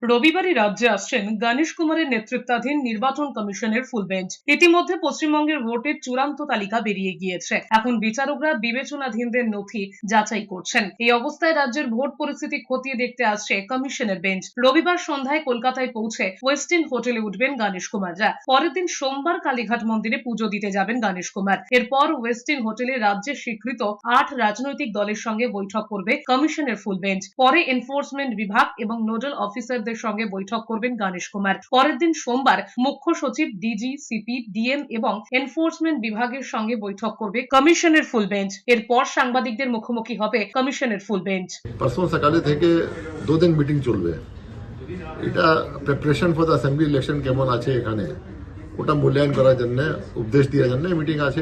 রবিবারই রাজ্যে আসছেন গণেশ কুমারের নেতৃত্বাধীন নির্বাচন কমিশনের ফুল বেঞ্চ। ইতিমধ্যে পশ্চিমবঙ্গের ভোটের চূড়ান্ত তালিকা বেরিয়ে গিয়েছে। এখন বিচারকরা বিবেচনাধীনদের নথি যাচাই করছেন। এই অবস্থায় রাজ্যের ভোট পরিস্থিতি খতিয়ে দেখতে আসছে কমিশনের বেঞ্চ। রবিবার সন্ধ্যায় কলকাতায় পৌঁছে ওয়েস্টিন হোটেলে উঠবেন গণেশ কুমাররা। পরের দিন সোমবার কালীঘাট মন্দিরে পুজো দিতে যাবেন গণেশ কুমার। এরপর ওয়েস্টিন হোটেলে রাজ্যের স্বীকৃত 8 রাজনৈতিক দলের সঙ্গে বৈঠক করবে কমিশনের ফুল বেঞ্চ। পরে এনফোর্সমেন্ট বিভাগ এবং নোডাল অফিসারদের সঙ্গে বৈঠক করবেন গণেশ কুমার। পরের দিন সোমবার মুখ্য সচিব, ডিজি, সিপি, ডিএম এবং এনফোর্সমেন্ট বিভাগের সঙ্গে বৈঠক করবে কমিশনের ফুল বেঞ্চ। এরপর সাংবাদিকদের মুখোমুখি হবে কমিশনের ফুল বেঞ্চ। परसों सकाले থেকে 2 দিন মিটিং চলবে। এটা preparation for the assembly election কেমন আছে এখানে ওটা মূল্যায়ন করার জন্য উপদেশ দেওয়ার জন্য মিটিং আছে।